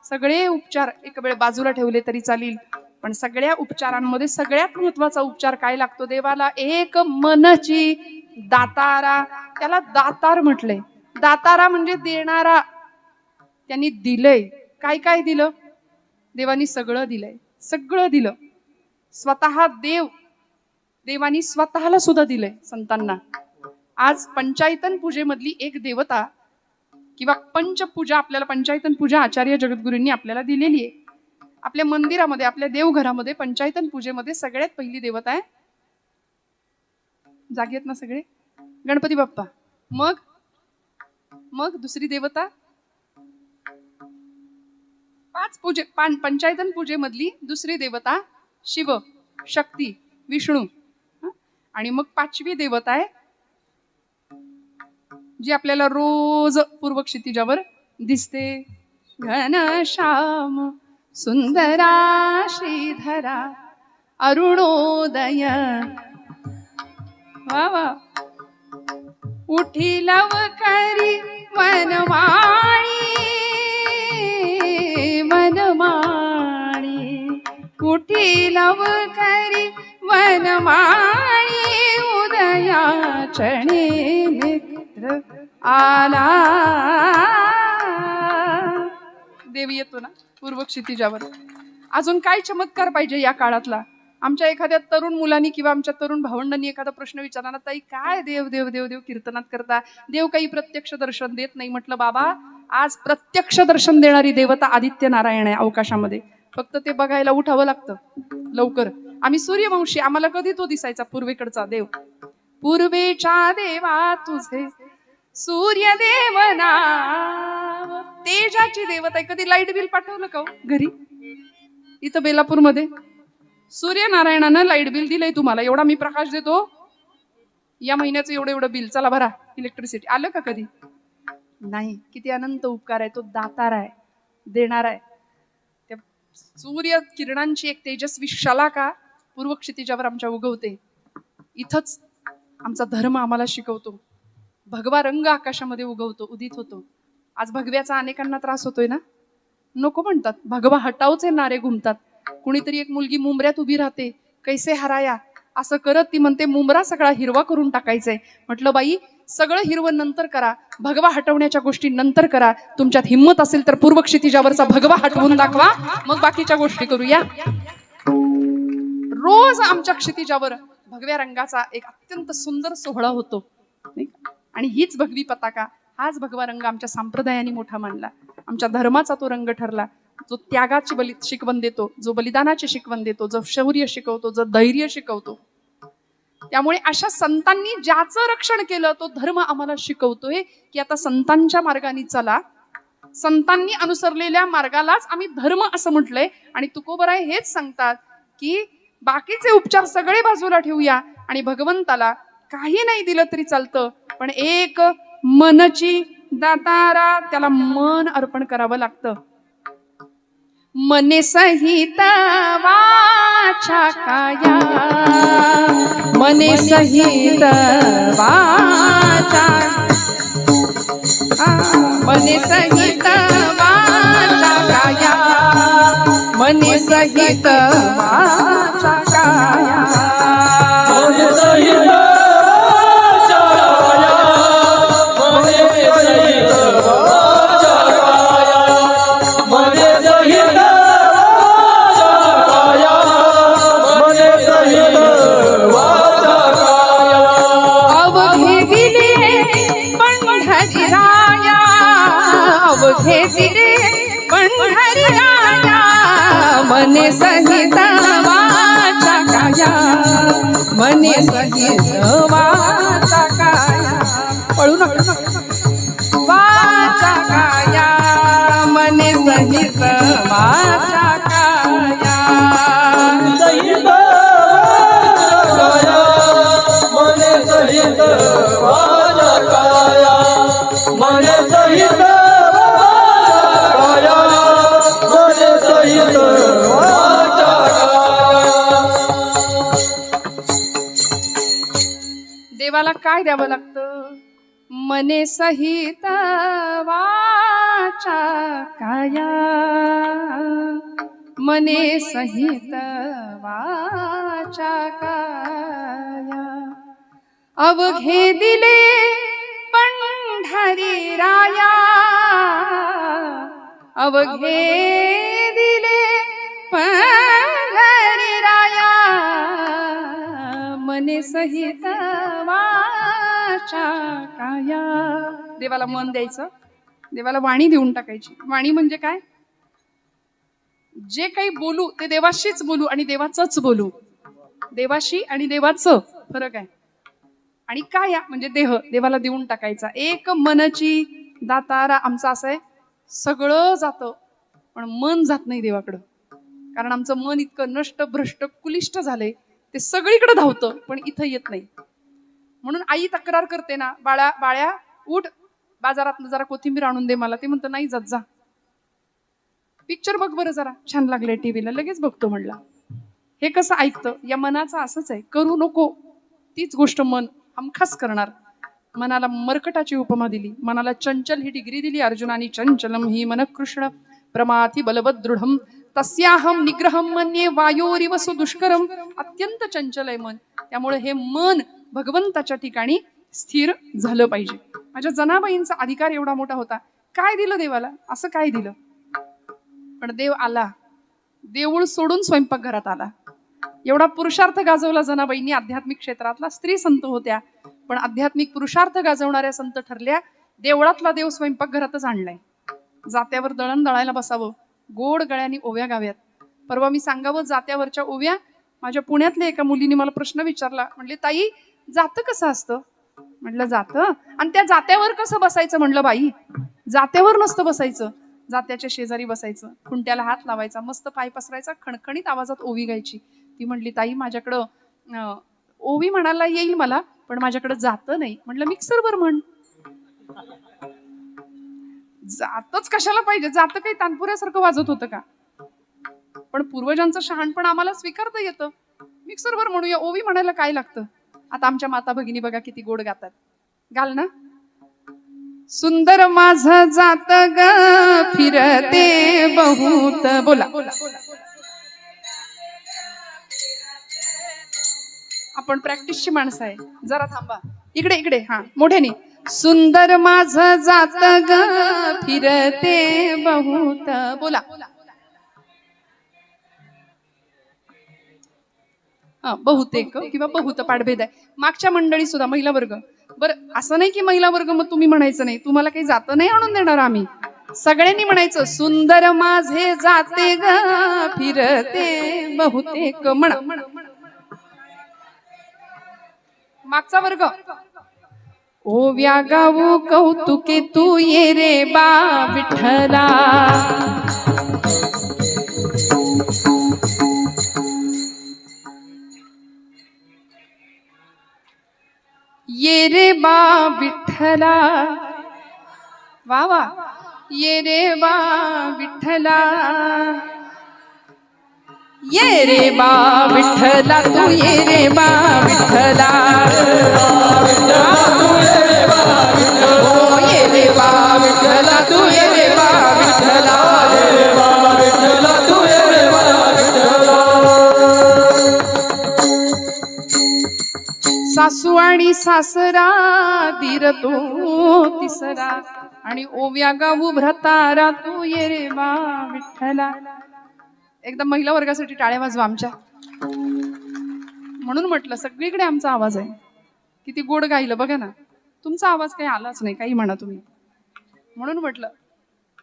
सगळे उपचार एक वेळ बाजूला ठेवले तरी चालेल पण सगळ्या उपचारांमध्ये सगळ्यात महत्वाचा उपचार काय लागतो देवाला एक मनची दातारा त्याला दातार म्हटलंय दातारा म्हणजे देणारा त्यांनी दिलंय काय काय दिलं देवानी सगळं दिलं स्वतः देवानी स्वतःला सुद्धा दिलंय संतांना आज पंचायतन पूजेमधली एक देवता किंवा पंचपूजा आपल्याला पंचायतन पूजा आचार्य जगद्गुरूंनी आपल्याला दिलेली आहे आपल्या मंदिरामध्ये आपल्या देवघरामध्ये पंचायतन पूजेमध्ये सगळ्यात पहिली देवता आहे जागेत ना सगळे गणपती बाप्पा मग दुसरी देवता पंचायतन पूजेमधली दुसरी देवता शिव शक्ती विष्णू आणि मग पाचवी देवता आहे जी आपल्याला रोज पूर्व क्षितिजावर दिसते घनश्याम सुंदरा श्रीधरा अरुणोदय वा वा उठी लवकरी वनमाळी उठी लवकरी वनमाळी उदया चणे मित्र आला देव येतो ना पूर्व क्षितिजावर अजून काय चमत्कार पाहिजे या काळातला आमच्या एखाद्या तरुण मुलांनी किंवा आमच्या तरुण भावंडांनी एखादा प्रश्न विचारला ताई काय देव देव देव देव कीर्तनात करता देव काही प्रत्यक्ष दर्शन देत नाही म्हटलं बाबा आज प्रत्यक्ष दर्शन देणारी देवता आदित्य नारायण आहे अवकाशामध्ये फक्त ते बघायला उठावं लागतं लवकर आम्ही सूर्यवंशी आम्हाला कधी तो दिसायचा पूर्वेकडचा देव पूर्वेच्या देवा तुझे सूर्यदेव नाव तेजाची देवता आहे कधी लाईट बिल पाठवलं का घरी इथं बेलापूरमध्ये सूर्यनारायणानं लाईट बिल दिलंय तुम्हाला एवढा मी प्रकाश देतो या महिन्याचं एवढं बिल चला भरा इलेक्ट्रिसिटी आलं का कधी नाही किती अनंत उपकार आहे तो दातार आहे देणार आहे त्या सूर्य किरणांची एक तेजस्वी शलाका पूर्व क्षितिजावर आमच्या उगवते इथंच आमचा धर्म आम्हाला शिकवतो भगवा रंग आकाशामध्ये उगवतो उदित होतो आज भगव्याचा अनेकांना त्रास होतोय ना नको म्हणतात भगवा हटावचे नारे घुमतात कुणीतरी एक मुलगी मुंबऱ्यात उभी राहते कैसे हराया असं करत ती म्हणते मुंबरा सगळा हिरवा करून टाकायचंय म्हटलं बाई सगळं हिरवं नंतर करा भगवा हटवण्याच्या गोष्टी नंतर करा तुमच्यात हिंमत असेल तर पूर्व क्षितिजावरचा भगवा हटवून दाखवा मग बाकीच्या गोष्टी करूया रोज आमच्या क्षितिजावर भगव्या रंगाचा एक अत्यंत सुंदर सोहळा होतो आणि हीच भगवी पताका हाच भगवा रंग आमच्या संप्रदायाने मोठा मानला आमच्या धर्माचा तो रंग ठरला जो त्यागाची शिकवण देतो जो बलिदानाची शिकवण देतो जो शौर्य शिकवतो जो धैर्य शिकवतो त्यामुळे अशा संतांनी ज्याचं रक्षण केलं तो धर्म आम्हाला शिकवतोय की आता संतांच्या मार्गाने चला संतांनी अनुसरलेल्या मार्गालाच आम्ही धर्म असं म्हटलंय आणि तुकोबराय हेच सांगतात की बाकीचे उपचार सगळे बाजूला ठेवूया आणि भगवंताला काही नाही दिलं तरी चालतं पण एक मनची दातारा त्याला मन अर्पण करावं लागतं मने सहित वाचा काया मने सहित वाचा मने सहित वाचा काया मने सहित वाचा काया मने सहित वाचा काया मने सहित मने सहित वाचा काया मने सहित वाचा काया पळू नका वाचा काया मने सहित वाचा काया सहित काया मने सहित वाचा काया मने सहित काया मने सहित वाचा काया. देवाला काय द्यावं लागतं मने सहित वाचा काया मने सहित वाचा काया अवघे दिले पंढरी राया अवघे दिले पंढरी राया मने सहित वाचा काया. देवाला मन द्यायचं, देवाला वाणी देऊन टाकायची. वाणी म्हणजे काय? जे काही बोलू ते देवाशीच बोलू आणि देवाचंच बोलू. देवाशी आणि देवाचं फरक आहे. आणि काया म्हणजे देह, देवाला देऊन टाकायचा. एक मनची दातारा आमचा असं आहे, सगळं जातं पण मन जात नाही देवाकडं. कारण आमचं मन इतकं नष्ट भ्रष्ट कुलिष्ट झालंय, ते सगळीकडे धावतं पण इथं येत नाही. म्हणून आई तक्रार करते ना, बाळा बाळ्या उठ, बाजारात जरा कोथिंबीर आणून दे मला. ते म्हणतं नाही जात, जा पिक्चर बघ बरं जरा, छान लागले टीव्हीला, लगेच बघतो म्हणला. हे कसं ऐकतं? या मनाचं असंच आहे, करू नको तीच गोष्ट मन हमखास करणार. मनाला मरकटाची उपमा दिली, मनाला चंचल ही डिग्री दिली अर्जुनानी. चंचलम ही मन कृष्ण प्रमाथी बलवद दृढम तस्याहम निग्रहम मन्ये वायोरिव सुदुष्करम. अत्यंत चंचल आहे मन, त्यामुळे हे मन भगवंताच्या ठिकाणी स्थिर झालं पाहिजे. माझ्या जनाबाईंचा अधिकार एवढा मोठा होता. काय दिलं देवाला? असं काय दिलं? पण देव आला, देऊळ सोडून स्वयंपाकघरात आला. एवढा पुरुषार्थ गाजवला जनाबाईंनी. आध्यात्मिक क्षेत्रातला स्त्री संत होत्या, पण आध्यात्मिक पुरुषार्थ गाजवणाऱ्या संत ठरल्या. देवळातला देव स्वयंपाकघरातच आणलाय. जात्यावर दळण दळायला बसावं, गोड गळ्यानी ओव्या गाव्यात. परवा मी सांगावं जात्यावरच्या ओव्या. माझ्या पुण्यातल्या एका मुलीने मला प्रश्न विचारला, म्हणले ताई जातं कसं असतं? म्हटलं जातं, आणि त्या जात्यावर कसं बसायचं? म्हणलं बाई जात्यावर नसतं बसायचं, जात्याच्या शेजारी बसायचं, खुंट्याला हात लावायचा, मस्त पाय पसरायचा, खणखणीत आवाजात ओवी गायची. ती म्हणली ताई माझ्याकडं ओवी म्हणायला येईल मला, पण माझ्याकडं जातं नाही. म्हटलं मिक्सरवर म्हण. जातच कशाला पाहिजे? जातं काही तानपुऱ्यासारखं वाजत होतं का? पण पूर्वजांचं शहाणपण आम्हाला स्वीकारता येतं. मिक्सरवर म्हणूया, ओवी म्हणायला काय लागतं? आता आमच्या माता भगिनी बघा किती गोड गातात. घाल ना. सुंदर माझं जात ग फिरते बहुत. बोला, आपण प्रॅक्टिसची माणसं आहे, जरा थांबा. इकडे इकडे, हा मोठ्याने. सुंदर माझं जात ग फिरते बहुत. बोला. बहुतेक किंवा बहुत पाठभेद आहे. मागच्या मंडळी सुद्धा महिला वर्ग. बरं असं नाही की महिला वर्ग मग तुम्ही म्हणायचं नाही, तुम्हाला काही जातं नाही आणून देणार आम्ही. सगळ्यांनी म्हणायचं सुंदर माझे जाते ग फिरते बहुतेक. म्हणा. मागचा वर्ग. ओव्या गाऊ कौतुके तू ये रे बा विठ्ठला. ये रे बा विठ्ठला. वा वा. ये रे बा विठ्ठला. ये रे बा विठ्ठला तू ये रे बा विठ्ठला. हो ये रे बा विठ्ठला तू ये रे बा विठ्ठला. सासू आणि सासरा दीर तो तिसरा आणि ओव्या गाऊ भ्रतारा तू ये रे बा विठ्ठला. एकदा महिला वर्गासाठी टाळ्या वाजवा आमच्या. म्हणून म्हटलं सगळीकडे आमचा आवाज आहे. किती गोड गायलं बघा ना. तुमचा आवाज काही आलाच नाही, काही म्हणा तुम्ही. म्हणून म्हटलं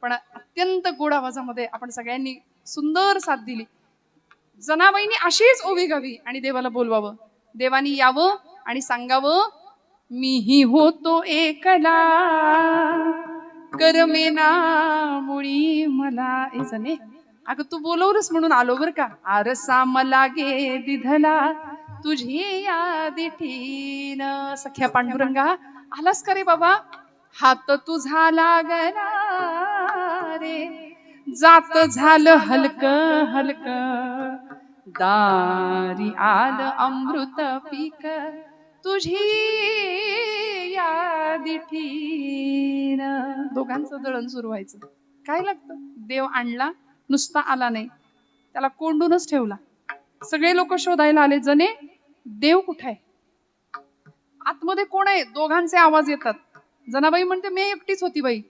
पण अत्यंत गोड आवाजामध्ये आपण सगळ्यांनी सुंदर साथ दिली. जनाबाईंनी अशीच उभी घावी आणि देवाला बोलवावं. देवानी यावं आणि सांगावं, मीही होतो एकला करमेना मुळी मला. ए जने, अगं तू बोलवलंस म्हणून आलो बर का. आरसा मला गे दिधला तुझी या दिठीन. सख्या पांडुरंगा आलास का रे बाबा. हात तुझा लागला रे जात झालं हलक हलक. दारी आलं अमृत पीक तुझी या दिठीन. दोघांचं दळण सुरू व्हायचं. काय लागतं. देव आणला, नुसता आला नाही, त्याला कोंडूनच ठेवला. सगळे लोक शोधायला आले, जने देव कुठे आहे, आतमध्ये कोण आहे. दोघांचे आवाज येतात. जनाबाई म्हणते, मी एकटीच होती बाई.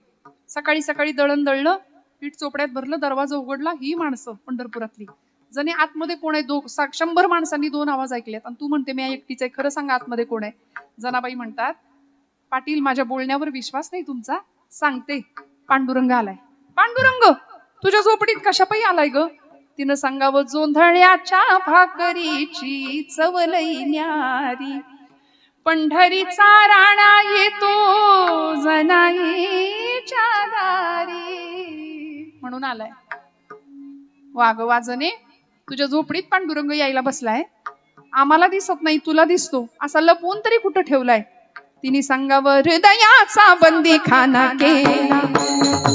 सकाळी सकाळी दळण दळलं, पीठ चोपड्यात भरलं, दरवाजा उघडला, ही माणसं पंढरपुरातली. जने आतमध्ये कोण आहे. 100 माणसांनी 2 आवाज ऐकलेत आणि तू म्हणते मी एकटीच आहे. खरं सांगा आतमध्ये कोण आहे. जनाबाई म्हणतात, पाटील माझ्या बोलण्यावर विश्वास नाही तुमचा, सांगते पांडुरंग आलाय. पांडुरंग तुझ्या झोपडीत कशापायी आलाय ग. तिनं सांगावं, जोंधळ्याच्या भाकरीची चव लई न्यारी पंढरीचा राणा येतो जनाईच्या दारी म्हणून आलाय. वाग वाजने तुझ्या झोपडीत पांडुरंग यायला बसलाय, आम्हाला दिसत नाही, तुला दिसतो. असा लपवून तरी कुठं ठेवलाय. तिने सांगावं, हृदयाचा बंदी खाना केला,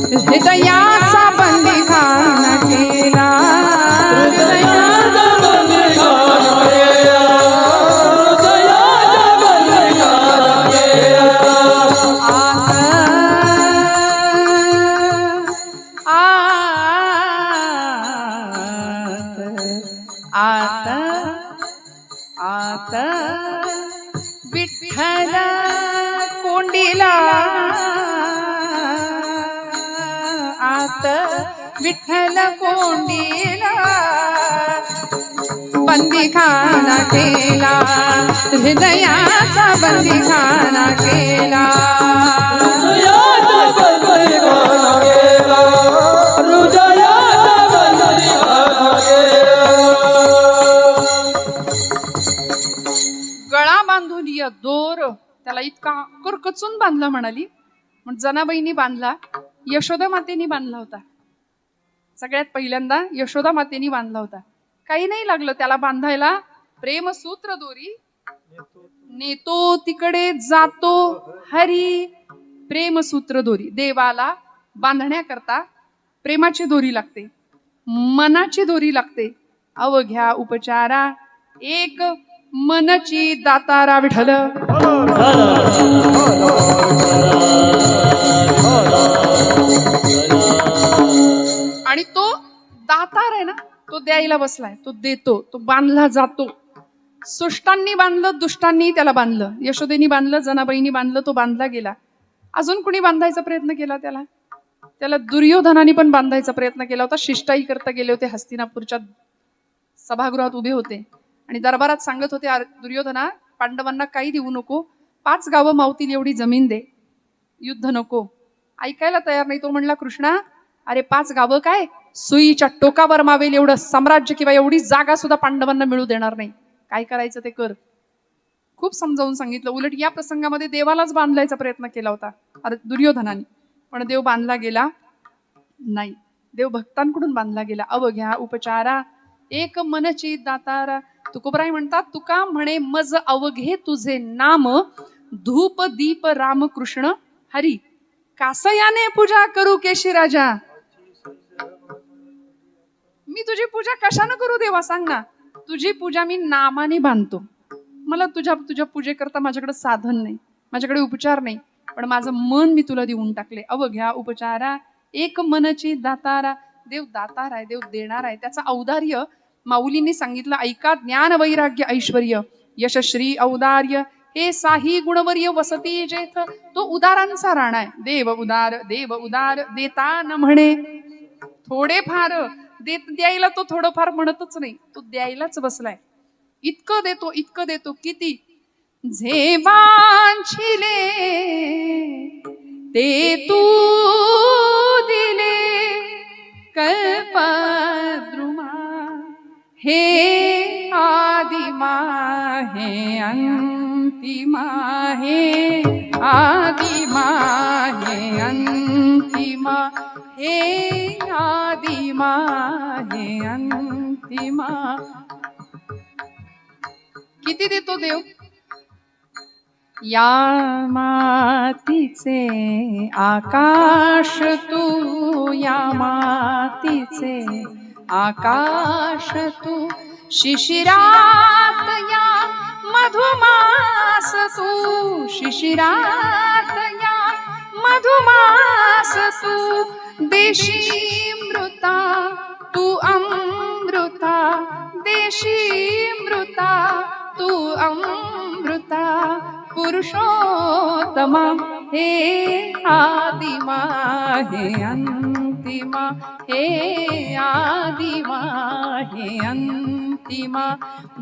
हृदयाचा बंदी खाना केला, हृदयाचा बंदी खाना केला, हृदयाचा बंदी खाना केला. आत आत विठ्ठल कोंडीला, आत विठ्ठल कोंडीला बंदीखाना केला, हृदयाचा बंदीखाना केला. हृदयाचा बंदी खाना केला, हृदयाचा बंदी खाना केला. गळा बांधून या दोर, त्याला इतका करकचून बांधला म्हणाली. मग जनाबाईंनी बांधला, यशोदा मातेनी बांधला होता. सगळ्यात पहिल्यांदा यशोदा मातेनी बांधला होता. काही नाही लागलं त्याला बांधायला. प्रेमसूत्र दोरी नेतो तिकडे जातो हरी. प्रेमसूत्र दोरी देवाला बांधण्याकरता प्रेमाची दोरी लागते, मनाची दोरी लागते. अवघ्या उपचारा एक मनची दातारा विठ्ठल. आणि तो दातार आहे ना, तो द्यायला बसलाय, तो देतो, तो बांधला जातो. सुष्टांनी बांधलं, दुष्टांनी त्याला बांधलं. यशोदेनी बांधलं, जनाबाईंनी बांधलं, तो बांधला गेला. अजून कुणी बांधायचा प्रयत्न केला त्याला. त्याला दुर्योधनाने पण बांधायचा प्रयत्न केला होता. शिष्टाई करता गेले होते, हस्तिनापूरच्या सभागृहात उभे होते आणि दरबारात सांगत होते, दुर्योधना पांडवांना काही देऊ नको, 5 गावं मावतील एवढी जमीन दे, युद्ध नको. ऐकायला तयार नाही. तो म्हणला, कृष्णा अरे 5 गावं काय, सुईच्या टोकावर मावेल एवढं साम्राज्य किंवा एवढी जागा सुद्धा पांडवांना मिळू देणार नाही. काय करायचं ते कर. खूप समजावून सांगितलं. उलट या प्रसंगामध्ये देवालाच बांधण्याचा प्रयत्न केला होता दुर्योधनाने, पण देव बांधला गेला नाही. देव भक्तांकडून बांधला गेला. अवघ्या उपचारा एक मनची दातारा. तुकोबराय म्हणतात, तुका म्हणे मज अवघे तुझे नाम, धूप दीप रामकृष्ण हरी. कासयाने पूजा करू केशी राजा. मी तुझी पूजा कशानं करू देवा सांग ना. तुझी पूजा मी नामाने बांधतो. मला तुझ्या पूजेकरता माझ्याकडे साधन नाही, माझ्याकडे उपचार नाही, पण माझं मन मी तुला देऊन टाकले. अवघ्या उपचारा एक मनची दातारा. देव दातार आहे, देव देणार आहे. त्याचं औदार्य माऊलींनी सांगितलं. ऐका, ज्ञान वैराग्य ऐश्वर्य यशश्री औदार्य हे साही गुणवर्य वसती जेथ. तो उदारांचा राणा आहे. देव उदार देता न म्हणे. थोडेफार द्यायला तो थोडंफार म्हणतच नाही, तो द्यायलाच बसलाय. इतकं देतो किती. झेवांचिले ते तू दिले कल्पद्रुमा हे आदिमा हे अंतिमा हे आदिमा हे अंतिमा हे आदिमा हे अंतिमा. किती देतो देव? या मातीचे आकाश तू, या मातीचे आकाश तू, शिशिरात या मधुमास तू, शिशिरात या मधुमास तू, देशी मृता तू अमृता, देशी मृता तू अमृता, पुरुषोत्तमा हे आदिमा हे अंतिमा हे आदिमा हे अंतिमा.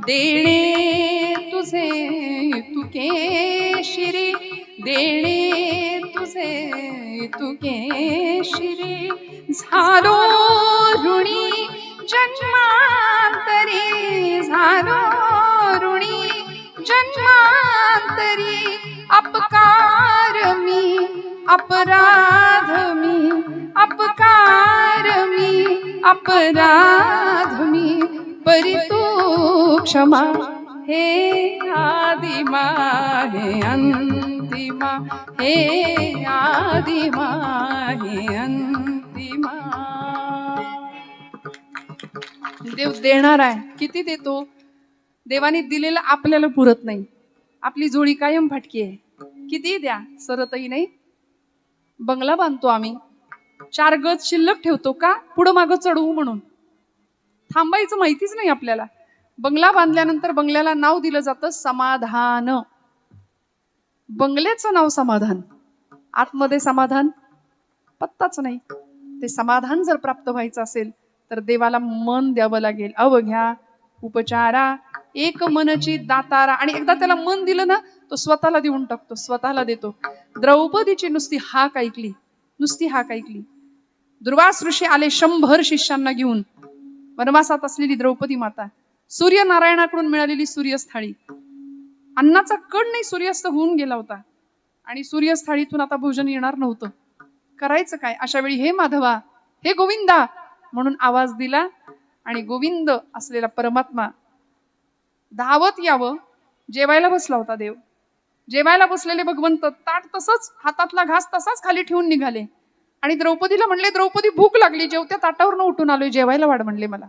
देणे तुझे तू केशरी, देणे तुझे तू केशरी, झालो ऋणी जन्मांतरी, झालो ऋणी जन्मांतरी, अपकार मी अपराध मी, अपकार मी अपराध मी, परी तू क्षमा हे आदिमा हे अंतिमा हे आदिमा हे अंतिमा. देव देणार आहे. किती देतो? देवाने दिलेलं आपल्याला पुरत नाही. आपली झोळी कायम फाटकी आहे. किती द्या सरतही नाही. बंगला बांधतो आम्ही, 4 गज शिल्लक ठेवतो का? पुढं मागं चढवू म्हणून. थांबायचं माहितीच नाही आपल्याला. बंगला बांधल्यानंतर बंगल्याला नाव दिलं जातं समाधान. बंगल्याचं नाव समाधान, आतमध्ये समाधान पत्ताच नाही. ते समाधान जर प्राप्त व्हायचं असेल तर देवाला मन द्यावं लागेल. अवघ्या उपचारा एक मनची दातारा. आणि एकदा त्याला मन दिलं ना, तो स्वतःला देऊन टाकतो, स्वतःला देतो. द्रौपदीची नुसती हाक ऐकली, नुसती हाक ऐकली. दुर्वास ऋषी आले 100 शिष्यांना घेऊन. वनवासात असलेली द्रौपदी माता, सूर्यनारायणाकडून मिळालेली सूर्यस्थाळी, अन्नाचा कण नाही सूर्यास्त होऊन गेला होता. आणि सूर्यस्थाळीतून आता भोजन येणार नव्हतं. करायचं काय? अशा वेळी हे माधवा, हे गोविंदा म्हणून आवाज दिला. आणि गोविंद असलेला परमात्मा धावत यावं. जेवायला बसला होता देव. जेवायला बसलेले भगवंत ताट तसंच, हातातला घास तसाच खाली ठेवून निघाले. आणि द्रौपदीला म्हणले, द्रौपदी भूक लागली, जेवत्या ताटावरनं उठून आलोय, जेवायला वाढ म्हणले मला.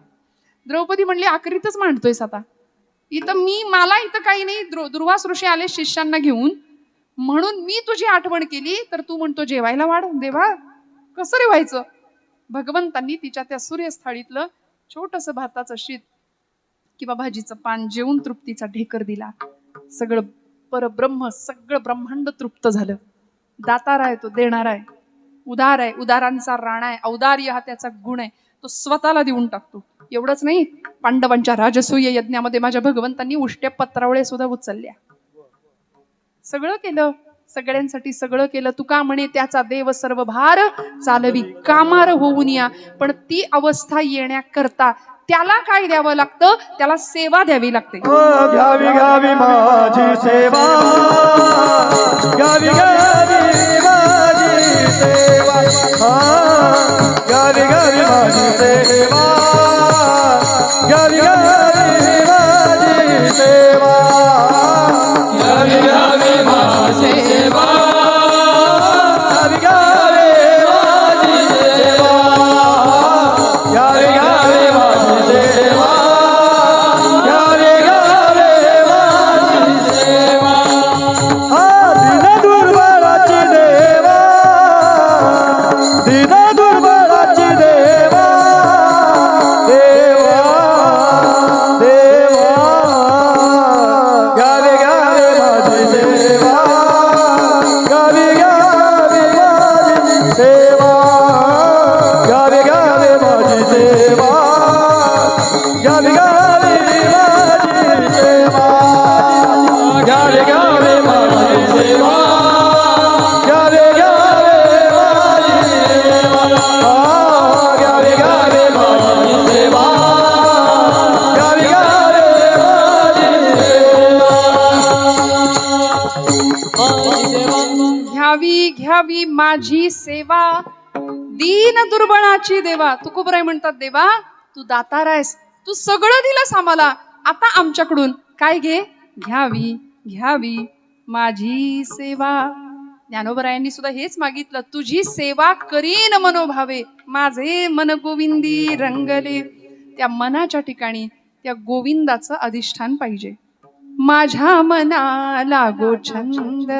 द्रौपदी म्हणली, आखरीतच मांडतोयस आता. इथं मला इथं काही नाही. दुर्वास ऋषी आले शिष्यांना घेऊन, म्हणून मी तुझी आठवण केली, तर तू म्हणतो जेवायला वाढ. देवा कसं रे व्हायचं? भगवंतांनी तिच्या त्या सूर्यस्थाळीतलं छोटस भाताचं शीत किंवा भाजीचं पान जेवून तृप्तीचा ढेकर दिला. सगळं परब्रह्म, सगळं ब्रह्मांड तृप्त झालं. दातार आहे तो, देणार आहे, उदार आहे, उदारांचा राणा आहे. औदार्य हा त्याचा गुण आहे. तो स्वतःला देऊन टाकतो. एवढंच नाही, पांडवांच्या राजसूय यज्ञामध्ये माझ्या भगवंतांनी उष्ट्या पत्रावळे सुद्धा उचलल्या. सगळं केलं, सगळ्यांसाठी सगळं केलं. तुका म्हणे त्याचा देव सर्व भार चालवी कामार होऊन या. पण ती अवस्था येण्याकरता त्याला काय द्यावं लागतं? त्याला सेवा द्यावी लागते. घ्यावी घ्यावी माझी सेवा, घ्यावी घ्यावी माझी सेवा, घ्यावी घ्यावी माझी सेवा, घ्यावी घ्यावी माझी सेवा, घ्यावी घ्यावी माझी सेवा, घ्यावी घ्यावी माझी सेवा, घ्यावी घ्यावी माझी सेवा, घ्यावी घ्यावी माझी सेवा. दिन दुर्बळाची देवा, दिन दुर्बळाची देवा, घ्यावी माझी सेवा दीन दुर्बळाची देवा. तुकोबराय म्हणतात, देवा तू दातार आहेस, तू सगळं दिलंस आम्हाला, आता आमच्याकडून काय घे, घ्यावी घ्यावी माझी सेवा. ज्ञानोबरायांनी सुद्धा हेच मागितलं, तुझी सेवा करीन मनोभावे, माझे मन गोविंदी रंगले. त्या मनाच्या ठिकाणी त्या गोविंदाचं अधिष्ठान पाहिजे. माझ्या मनाला गो छंद,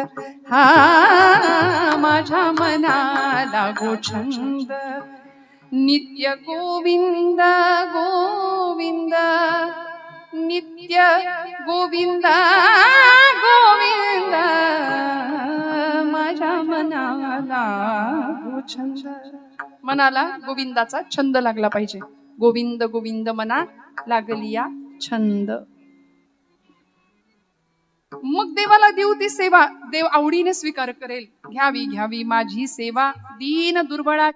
हा माझ्या मनाला गो छंद, नित्य गोविंद गोविंद, नित्य गोविंद गोविंद, माझ्या मनाला गो छंद. मनाला गोविंदाचा छंद लागला पाहिजे. गोविंद गोविंद मना लागलिया छंद. मग देवाला देऊ ती सेवा, देव आवडीने स्वीकार करेल. घ्यावी घ्यावी माझी सेवा दीन दुर्बळा